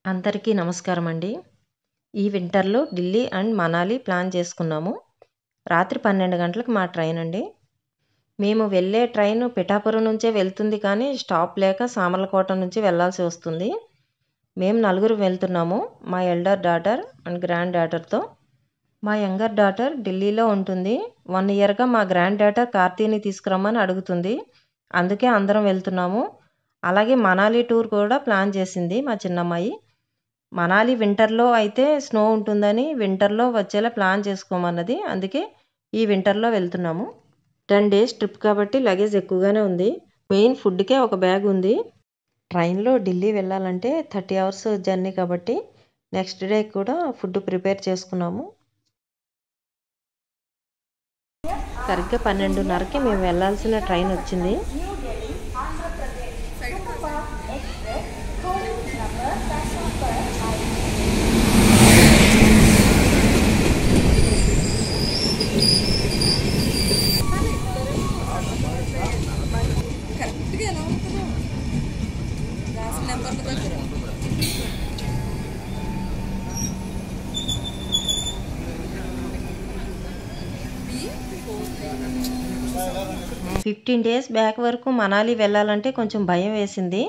అందరికీ నమస్కారం అండి. ఈ వింటర్‌లో ఢిల్లీ అండ్ మనాలి ప్లాన్ చేసుకున్నాము. రాత్రి 12 గంటలకు మా ట్రైన్ అండి. మేము వెళ్ళే ట్రైన్ పిఠాపురం నుంచే వెళ్తుంది కానీ స్టాప్ లేక సామర్లకోట నుంచి వెళ్ళాల్సి వస్తుంది. మేము నలుగురు వెళ్తున్నాము. మా ఎల్డర్ డాటర్ అండ్ గ్రాండ్ డాటర్‌తో. మా యంగర్ డాటర్ ఢిల్లీలో ఉంటుంది. 1 ఇయర్‌గా మా గ్రాండ్ డాటర్ కార్తీని తీసుకురమ్మని అడుగుతుంది. అందుకే అందరం వెళ్తున్నాము. అలాగే మనాలి టూర్ కూడా ప్లాన్ చేసింది మా చిన్నమ్మాయి. మనాలి వింటర్‌లో అయితే స్నో ఉంటుందని వింటర్‌లో వచ్చేలా ప్లాన్ చేసుకోమన్నది. అందుకే ఈ వింటర్‌లో వెళ్తున్నాము. 10 డేస్ ట్రిప్ కాబట్టి లగేజ్ ఎక్కువగానే ఉంది. మెయిన్ ఫుడ్‌కే ఒక బ్యాగ్ ఉంది. ట్రైన్‌లో ఢిల్లీ వెళ్ళాలంటే 30 అవర్స్ జర్నీ కాబట్టి నెక్స్ట్ డే కూడా ఫుడ్ ప్రిపేర్ చేసుకున్నాము. సరిగ్గా 12:30కి మేము వెళ్ళాల్సిన ట్రైన్ వచ్చింది. కరెక్ట్‌గా ఎలా ఉంటుందో రాసిన నెంబర్ల దగ్గర 15 డేస్ బ్యాక్ వరకు మనాలి వెళ్ళాలంటే కొంచెం భయం వేసింది.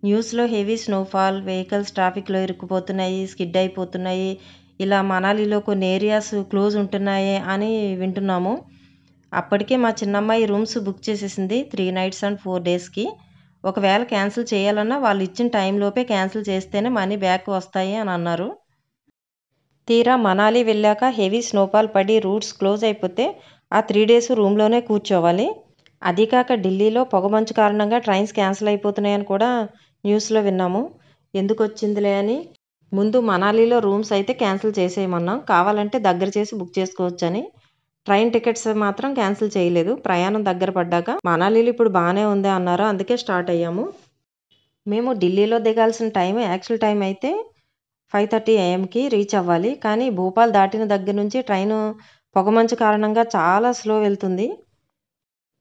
న్యూస్‌లో హెవీ స్నోఫాల్, వెహికల్స్ ట్రాఫిక్‌లో ఇరుక్కుపోతున్నాయి, స్కిడ్ అయిపోతున్నాయి. ఇలా మనాలిలో కొన్ని ఏరియాస్ క్లోజ్ ఉంటున్నాయి అని వింటున్నాము. అప్పటికే మా చిన్నమ్మాయి రూమ్స్ బుక్ చేసేసింది 3 నైట్స్ అండ్ 4 డేస్‌కి. ఒకవేళ క్యాన్సిల్ చేయాలన్నా వాళ్ళు ఇచ్చిన టైంలోపే క్యాన్సిల్ చేస్తేనే మనీ బ్యాక్ వస్తాయి అని అన్నారు. తీరా మనాలి వెళ్ళాక హెవీ స్నోఫాల్ పడి రూట్స్ క్లోజ్ అయిపోతే ఆ 3 డేస్ రూమ్‌లోనే కూర్చోవాలి. అదీ కాక ఢిల్లీలో పొగమంచు కారణంగా ట్రైన్స్ క్యాన్సిల్ అయిపోతున్నాయని కూడా న్యూస్‌లో విన్నాము. ఎందుకొచ్చిందిలే అని ముందు మనాలిలో రూమ్స్ అయితే క్యాన్సిల్ చేసేయమన్నాం. కావాలంటే దగ్గర చేసి బుక్ చేసుకోవచ్చని. ట్రైన్ టికెట్స్ మాత్రం క్యాన్సిల్ చేయలేదు. ప్రయాణం దగ్గర పడ్డాక మనాలిలో ఇప్పుడు బాగానే ఉంది అన్నారు. అందుకే స్టార్ట్ అయ్యాము. మేము ఢిల్లీలో దిగాల్సిన యాక్చువల్ టైం అయితే 5:30 AM రీచ్ అవ్వాలి. కానీ భోపాల్ దాటిన దగ్గర నుంచి ట్రైను పొగమంచు కారణంగా చాలా స్లో వెళ్తుంది.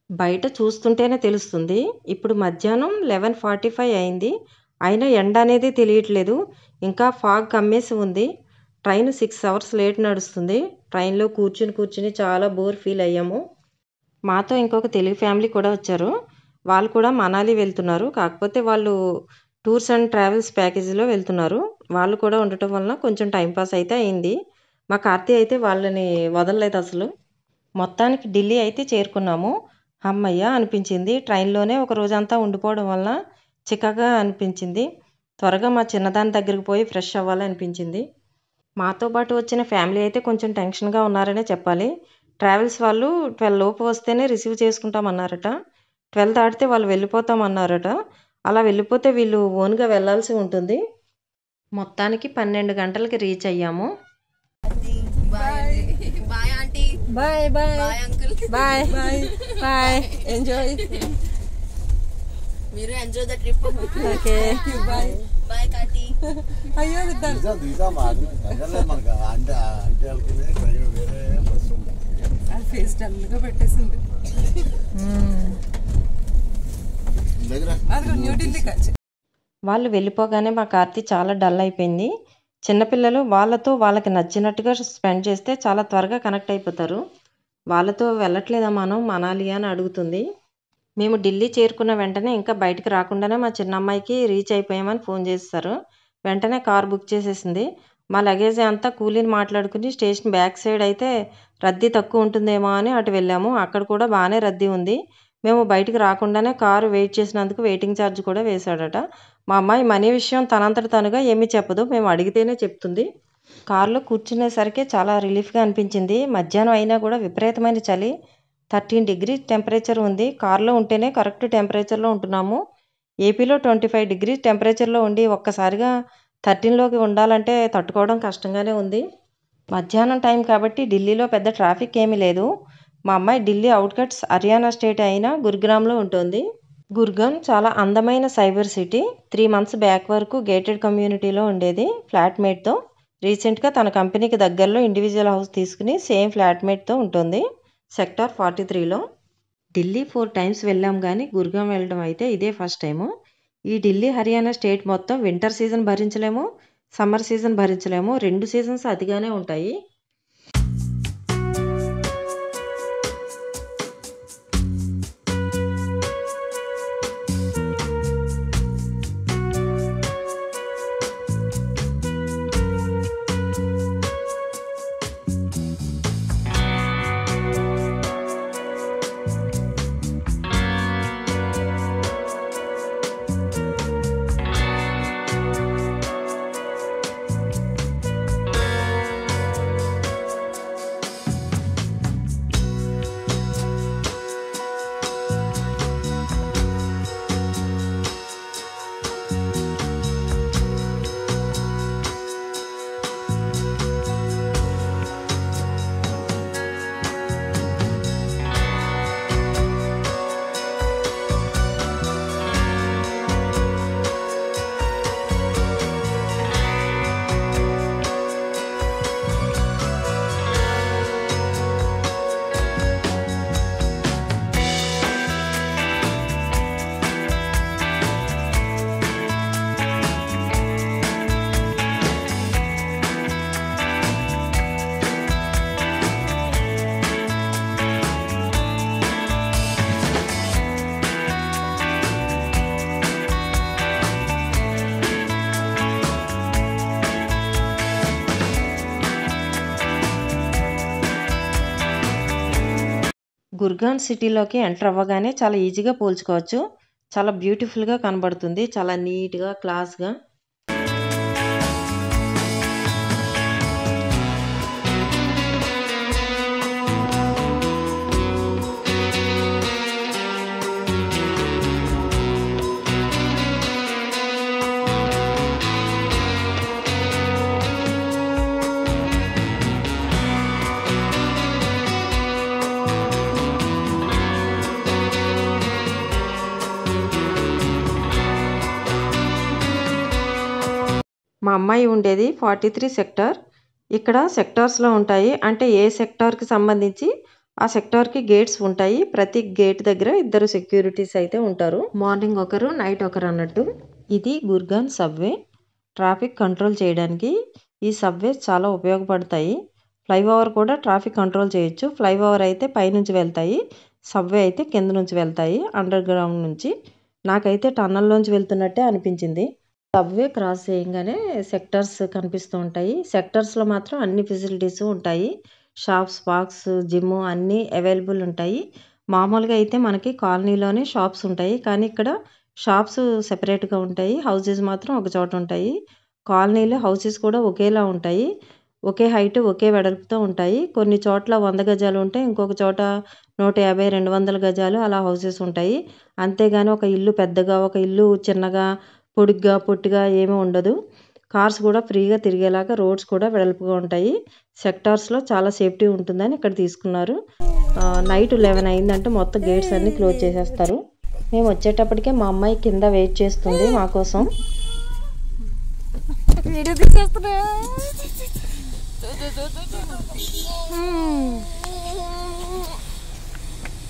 బయట చూస్తుంటేనే తెలుస్తుంది. ఇప్పుడు మధ్యాహ్నం 11:45 అయింది. అయినా ఎండ అనేది తెలియట్లేదు. ఇంకా ఫాగ్ కమ్మేసి ఉంది. ట్రైన్ 6 అవర్స్ లేట్ నడుస్తుంది. ట్రైన్‌లో కూర్చుని చాలా బోర్ ఫీల్ అయ్యాము. మాతో ఇంకొక తెలుగు ఫ్యామిలీ కూడా వచ్చారు. వాళ్ళు కూడా మనాలి వెళ్తున్నారు. కాకపోతే వాళ్ళు టూర్స్ అండ్ ట్రావెల్స్ ప్యాకేజీలో వెళ్తున్నారు. వాళ్ళు కూడా ఉండటం వలన కొంచెం టైం పాస్ అయితే అయింది. మా కార్తీ అయితే వాళ్ళని వదలలేదు అసలు. మొత్తానికి ఢిల్లీ అయితే చేరుకున్నాము. హమ్మయ్య అనిపించింది. ట్రైన్‌లోనే ఒక రోజంతా ఉండిపోవడం వలన చికాకుగా అనిపించింది. త్వరగా మా చిన్నదాని దగ్గరికి పోయి ఫ్రెష్ అవ్వాలనిపించింది. మాతో పాటు వచ్చిన ఫ్యామిలీ అయితే కొంచెం టెన్షన్‌గా ఉన్నారనే చెప్పాలి. ట్రావెల్స్ వాళ్ళు 12 లోపు వస్తేనే రిసీవ్ చేసుకుంటామన్నారట. 12 దాటితే వాళ్ళు వెళ్ళిపోతామన్నారట. అలా వెళ్ళిపోతే వీళ్ళు ఓన్‌గా వెళ్ళాల్సి ఉంటుంది. మొత్తానికి 12 గంటలకి రీచ్ అయ్యాము. Bye bye aunty bye bye bye uncle bye bye bye enjoy మీరు enjoy the trip okay bye bye కాటి అయ్యో విద్దాం అది ఫేస్ డల్గా పెట్టేసింది అది న్యూ ఢిల్లీ కాచి వాళ్ళు వెళ్ళిపోగానే మా కార్తీ చాలా డల్ అయిపోయింది. చిన్నపిల్లలు వాళ్ళతో వాళ్ళకి నచ్చినట్టుగా స్పెండ్ చేస్తే చాలా త్వరగా కనెక్ట్ అయిపోతారు. వాళ్ళతో వెళ్ళట్లేదా మనం మనాలి అని అడుగుతుంది. మేము ఢిల్లీ చేరుకున్న వెంటనే ఇంకా బయటకు రాకుండానే మా చిన్నమ్మాయికి రీచ్ అయిపోయామని ఫోన్ చేసేసారు. వెంటనే కార్ బుక్ చేసేసింది. మా లగేజ్ అంతా కూలీని మాట్లాడుకుని స్టేషన్ బ్యాక్ సైడ్ అయితే రద్దీ తక్కువ ఉంటుందేమో అని అటు వెళ్ళాము. అక్కడ కూడా బాగానే రద్దీ ఉంది. మేము బయటికి రాకుండానే కారు వెయిట్ చేసినందుకు వెయిటింగ్ ఛార్జ్ కూడా వేశాడట. మా అమ్మాయి మనీ విషయం తనంతట తనుగా ఏమీ చెప్పదు. మేము అడిగితేనే చెప్తుంది. కారులో కూర్చునేసరికి చాలా రిలీఫ్గా అనిపించింది. మధ్యాహ్నం అయినా కూడా విపరీతమైన చలి. 13 డిగ్రీస్ టెంపరేచర్ ఉంది. కారులో ఉంటేనే కరెక్ట్ టెంపరేచర్లో ఉంటున్నాము. ఏపీలో 25 డిగ్రీస్ టెంపరేచర్లో ఉండి ఒక్కసారిగా 13లోకి ఉండాలంటే తట్టుకోవడం కష్టంగానే ఉంది. మధ్యాహ్నం టైం కాబట్టి ఢిల్లీలో పెద్ద ట్రాఫిక్ ఏమీ లేదు. మా అమ్మాయి ఢిల్లీ అవుట్కట్స్ హర్యానా స్టేట్ అయిన గురుగ్రామ్లో ఉంటుంది. గుర్గాన్ చాలా అందమైన సైబర్ సిటీ. 3 మంత్స్ బ్యాక్ వరకు గేటెడ్ కమ్యూనిటీలో ఉండేది ఫ్లాట్మేట్తో. రీసెంట్గా తన కంపెనీకి దగ్గరలో ఇండివిజువల్ హౌస్ తీసుకుని సేమ్ ఫ్లాట్మేట్తో ఉంటుంది. సెక్టార్ 43లో. ఢిల్లీ 4 టైమ్స్ వెళ్ళాం కానీ గుర్గాం వెళ్ళడం అయితే ఇదే ఫస్ట్ టైము. ఈ ఢిల్లీ హర్యానా స్టేట్ మొత్తం వింటర్ సీజన్ భరించలేము, సమ్మర్ సీజన్ భరించలేము. 2 సీజన్స్ అతిగానే ఉంటాయి. గుర్గాన్ సిటీలోకి ఎంటర్ అవ్వగానే చాలా ఈజీగా పోల్చుకోవచ్చు. చాలా బ్యూటిఫుల్గా కనబడుతుంది, చాలా నీట్గా క్లాస్గా. మా అమ్మాయి ఉండేది 43 సెక్టార్. ఇక్కడ సెక్టార్స్లో ఉంటాయి, అంటే ఏ సెక్టార్కి సంబంధించి ఆ సెక్టార్కి గేట్స్ ఉంటాయి. ప్రతి గేట్ దగ్గర 2 సెక్యూరిటీస్ అయితే ఉంటారు. మార్నింగ్ ఒకరు, నైట్ ఒకరు అన్నట్టు. ఇది గుర్గాన్ సబ్వే. ట్రాఫిక్ కంట్రోల్ చేయడానికి ఈ సబ్వే చాలా ఉపయోగపడతాయి. ఫ్లైఓవర్ కూడా ట్రాఫిక్ కంట్రోల్ చేయొచ్చు. ఫ్లైఓవర్ అయితే పైనుంచి వెళ్తాయి, సబ్వే అయితే కింద నుంచి వెళ్తాయి, అండర్ గ్రౌండ్ నుంచి. నాకైతే టన్నల్లోంచి వెళ్తున్నట్టే అనిపించింది. సబ్వే క్రాస్ చేయగానే సెక్టర్స్ కనిపిస్తూ ఉంటాయి. సెక్టర్స్లో మాత్రం అన్ని ఫెసిలిటీస్ ఉంటాయి. షాప్స్, పార్క్స్, జిమ్ అన్నీ అవైలబుల్ ఉంటాయి. మామూలుగా అయితే మనకి కాలనీలోనే షాప్స్ ఉంటాయి, కానీ ఇక్కడ షాప్స్ సెపరేట్గా ఉంటాయి, హౌసెస్ మాత్రం ఒక చోట ఉంటాయి. కాలనీలో హౌసెస్ కూడా ఒకేలా ఉంటాయి, ఒకే హైట్, ఒకే వెడల్పుతో ఉంటాయి. కొన్ని చోట్ల 100 గజాలు ఉంటాయి, ఇంకొక చోట 150, 200 గజాలు అలా హౌసెస్ ఉంటాయి. అంతేగాని ఒక ఇల్లు పెద్దగా, ఒక ఇల్లు చిన్నగా, పొడుగ్గా, పొట్టిగా ఏమీ ఉండదు. కార్స్ కూడా ఫ్రీగా తిరిగేలాగా రోడ్స్ కూడా వెడల్పుగా ఉంటాయి. సెక్టార్స్లో చాలా సేఫ్టీ ఉంటుందని ఇక్కడ తీసుకున్నారు. నైట్ 11 అయిందంటే మొత్తం గేట్స్ అన్నీ క్లోజ్ చేసేస్తారు. మేము వచ్చేటప్పటికే మా అమ్మాయి కింద వెయిట్ చేస్తుంది మా కోసం. వీడియో తీసేస్తున్నా.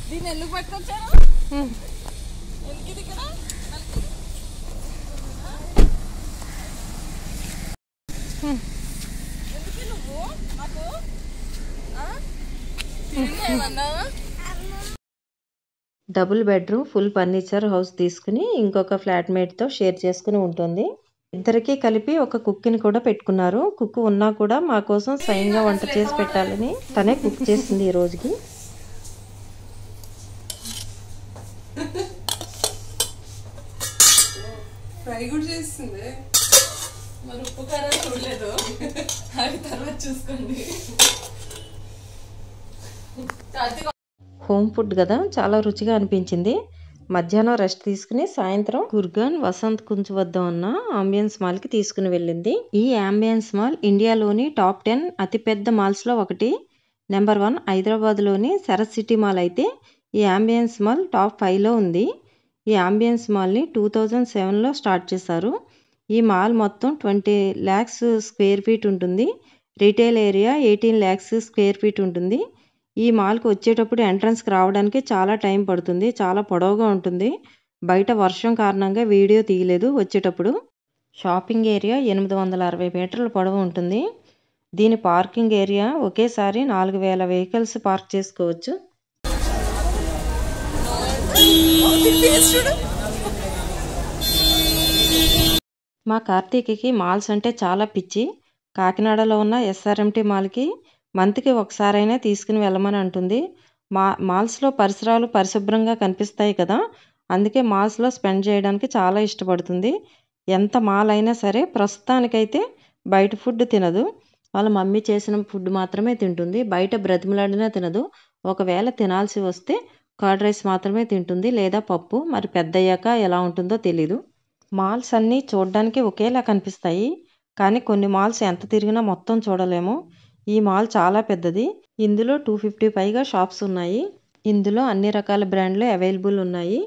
దీన్ని ఎందుకు పట్టుకొచ్చాను? ఎందుకు ఇక్కడ ఎందుకు నువ్వు మాకు ఏమన్నా? Double bedroom full furniture house తీసుకుని ఇంకొక ఫ్లాట్మేట్తో షేర్ చేసుకుని ఉంటుంది. ఇద్దరికీ కలిపి ఒక కుక్ని కూడా పెట్టుకున్నారు. కుక్ ఉన్నా కూడా మా కోసం స్వయంగా వంట చేసి పెట్టాలని తనే కుక్ చేసింది ఈ రోజుకి. ఫ్రై కూడా చేస్తుంది. మరి ఉప్పు కారం చూడలేదు, అవి తర్వాత చూసుకోండి. హోమ్ ఫుడ్ కదా, చాలా రుచిగా అనిపించింది. మధ్యాహ్నం రెస్ట్ తీసుకుని సాయంత్రం గుర్గాన్ వసంత్ కుంజ్ వద్ద ఉన్న అంబియన్స్ మాల్కి తీసుకుని వెళ్ళింది. ఈ అంబియన్స్ మాల్ ఇండియాలోని టాప్ 10 అతిపెద్ద మాల్స్లో ఒకటి. నెంబర్ 1 హైదరాబాద్లోని శరత్ సిటీ మాల్ అయితే ఈ అంబియన్స్ మాల్ టాప్ 5లో ఉంది. ఈ అంబియన్స్ మాల్ని 2007లో స్టార్ట్ చేశారు. ఈ మాల్ మొత్తం 20 lakhs స్క్వేర్ ఫీట్ ఉంటుంది. Retail area 18 lakhs square feet ఉంటుంది. ఈ మాల్కి వచ్చేటప్పుడు ఎంట్రన్స్కి రావడానికి చాలా టైం పడుతుంది, చాలా పొడవుగా ఉంటుంది. బయట వర్షం కారణంగా వీడియో తీయలేదు వచ్చేటప్పుడు. షాపింగ్ ఏరియా 860 మీటర్ల పొడవు ఉంటుంది. దీని పార్కింగ్ ఏరియా ఒకేసారి 4000 వెహికల్స్ పార్క్ చేసుకోవచ్చు. మా కార్తీక్కి మాల్స్ అంటే చాలా పిచ్చి. కాకినాడలో ఉన్న ఎస్ఆర్ఎంటీ మాల్కి మంత్కి ఒకసారైనా తీసుకుని వెళ్ళమని అంటుంది. మాల్స్లో పరిసరాలు పరిశుభ్రంగా కనిపిస్తాయి కదా, అందుకే మాల్స్లో స్పెండ్ చేయడానికి చాలా ఇష్టపడుతుంది. ఎంత మాల్ అయినా సరే ప్రస్తుతానికైతే బయట ఫుడ్ తినదు. వాళ్ళ మమ్మీ చేసిన ఫుడ్ మాత్రమే తింటుంది. బయట బ్రతిమలాడినా తినదు. ఒకవేళ తినాల్సి వస్తే కర్డ్ రైస్ మాత్రమే తింటుంది, లేదా పప్పు. మరి పెద్దయ్యాక ఎలా ఉంటుందో తెలీదు. మాల్స్ అన్నీ చూడడానికి ఒకేలా కనిపిస్తాయి, కానీ కొన్ని మాల్స్ ఎంత తిరిగినా మొత్తం చూడలేము. ఈ మాల్ చాలా పెద్దది. ఇందులో 250 పైగా షాప్స్ ఉన్నాయి. ఇందులో అన్ని రకాల బ్రాండ్లు అవైలబుల్ ఉన్నాయి.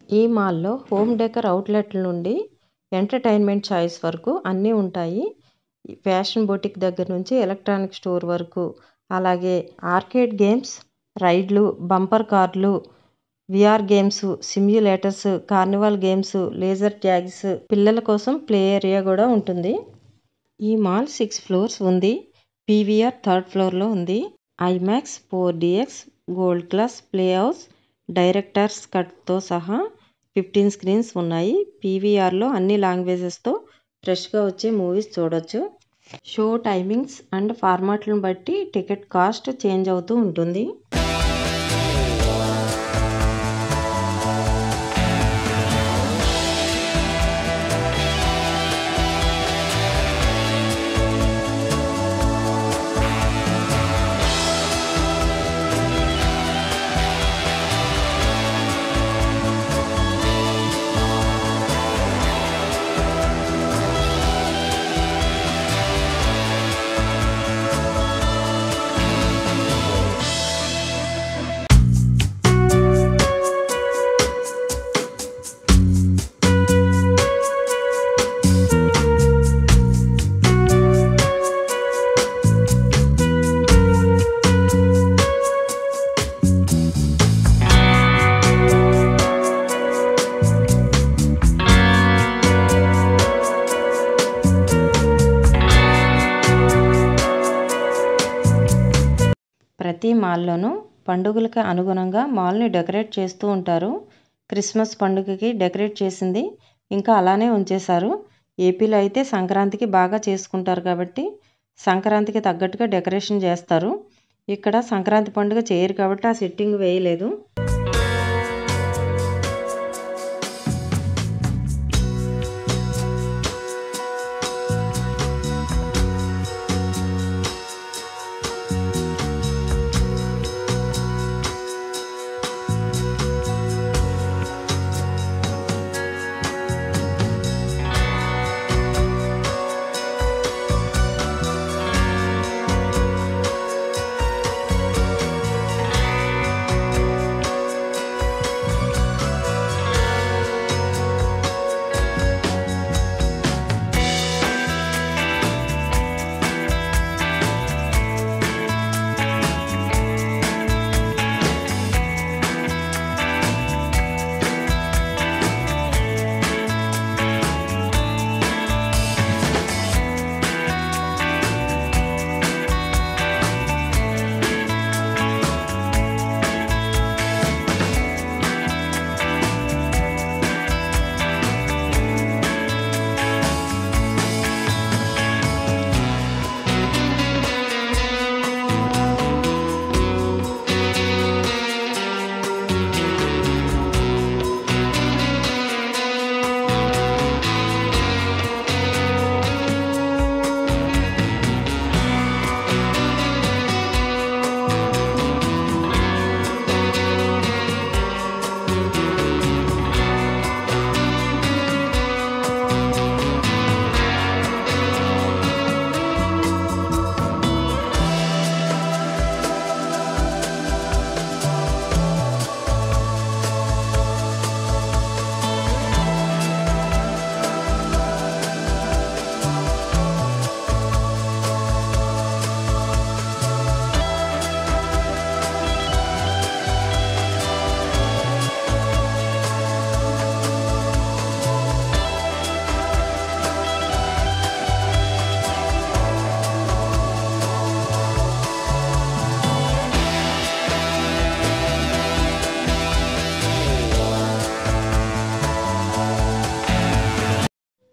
ఈ మాల్లో హోమ్ డెకర్ అవుట్లెట్ల నుండి ఎంటర్టైన్మెంట్ చాయిస్ వరకు అన్నీ ఉంటాయి. ఫ్యాషన్ బొటిక్ దగ్గర నుంచి ఎలక్ట్రానిక్ స్టోర్ వరకు, అలాగే ఆర్కేడ్ గేమ్స్, రైడ్లు, బంపర్ కార్లు, VR games, simulators, carnival games, laser tags, పిల్లల కోసం ప్లే ఏరియా కూడా ఉంటుంది. ఈ మాల్ 6 ఫ్లోర్స్ ఉంది. పీవీఆర్ 3rd ఫ్లోర్లో ఉంది. IMAX, 4DX, gold class, play house, directors కట్తో సహా 15 స్క్రీన్స్ ఉన్నాయి. పీవీఆర్లో అన్ని లాంగ్వేజెస్తో ఫ్రెష్గా వచ్చే మూవీస్ చూడొచ్చు. షో టైమింగ్స్ అండ్ ఫార్మాట్లను బట్టి టికెట్ కాస్ట్ చేంజ్ అవుతూ ఉంటుంది. ప్రతి మాల్లోనూ పండుగలకు అనుగుణంగా మాల్ని డెకరేట్ చేస్తూ ఉంటారు. క్రిస్మస్ పండుగకి డెకరేట్ చేసింది ఇంకా అలానే ఉంచేశారు. ఏపీలో అయితే సంక్రాంతికి బాగా చేసుకుంటారు కాబట్టి సంక్రాంతికి తగ్గట్టుగా డెకరేషన్ చేస్తారు. ఇక్కడ సంక్రాంతి పండుగ చేయరు కాబట్టి ఆ సెట్టింగ్ వేయలేదు.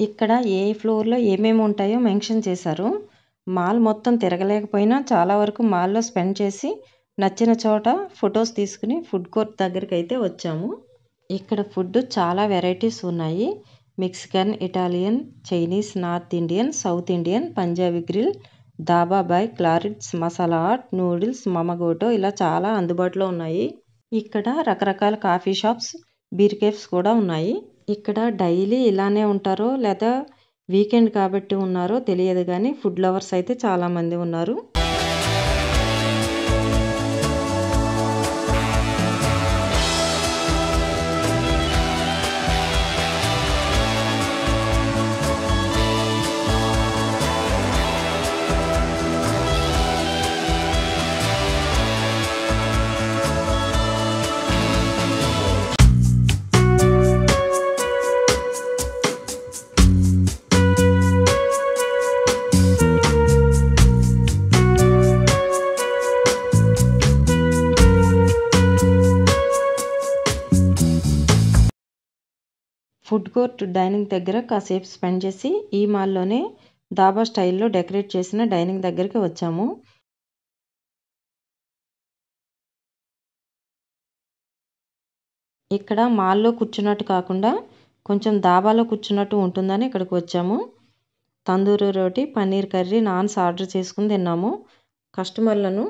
ఇక్కడ ఏ ఫ్లోర్లో ఏమేమి ఉంటాయో మెన్షన్ చేశారు. మాల్ మొత్తం తిరగలేకపోయినా చాలా వరకు మాల్లో స్పెండ్ చేసి నచ్చిన చోట ఫొటోస్ తీసుకుని ఫుడ్ కోర్ట్ దగ్గరికి అయితే వచ్చాము. ఇక్కడ ఫుడ్ చాలా వెరైటీస్ ఉన్నాయి. Mexican, Italian, Chinese, north Indian, south Indian, Punjabi grill, Dhaba boy, క్లారిట్స్, మసాలా హాట్, నూడిల్స్, మమగోటో ఇలా చాలా అందుబాటులో ఉన్నాయి. ఇక్కడ రకరకాల కాఫీ షాప్స్, బీర్ కేఫ్స్ కూడా ఉన్నాయి. ఇక్కడ డైలీ ఇలానే ఉంటారో లేదా వీకెండ్ కాబట్టి ఉన్నారో తెలియదు కానీ ఫుడ్ లవర్స్ అయితే చాలామంది ఉన్నారు. ఫుడ్ కోర్ట్ డైనింగ్ దగ్గర కాసేపు స్పెండ్ చేసి ఈ మాల్లోనే దాబా స్టైల్లో డెకరేట్ చేసిన డైనింగ్ దగ్గరికి వచ్చాము. ఇక్కడ మాల్లో కూర్చున్నట్టు కాకుండా కొంచెం దాబాలో కూర్చున్నట్టు ఉంటుందని ఇక్కడికి వచ్చాము. తందూరి రోటీ, పన్నీర్ కర్రీ, నాన్స్ ఆర్డర్ చేసుకుని తిన్నాము. కస్టమర్లను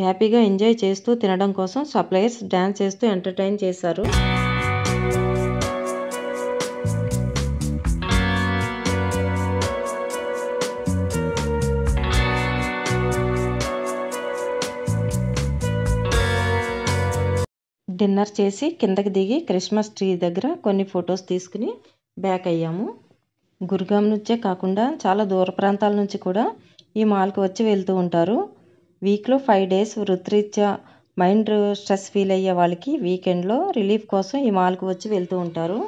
హ్యాపీగా ఎంజాయ్ చేస్తూ తినడం కోసం సప్లయర్స్ డ్యాన్స్ చేస్తూ ఎంటర్టైన్ చేశారు. డిన్నర్ చేసి కిందకి దిగి క్రిస్మస్ ట్రీ దగ్గర కొన్ని ఫొటోస్ తీసుకుని బ్యాక్ అయ్యాము. గుర్గాం నుంచే కాకుండా చాలా దూర ప్రాంతాల నుంచి కూడా ఈ మాల్కి వచ్చి వెళ్తూ ఉంటారు. వీక్లో 5 days వృత్తిరీత్యా మైండ్ స్ట్రెస్ ఫీల్ అయ్యే వాళ్ళకి వీకెండ్లో రిలీఫ్ కోసం ఈ మాల్కి వచ్చి వెళ్తూ ఉంటారు.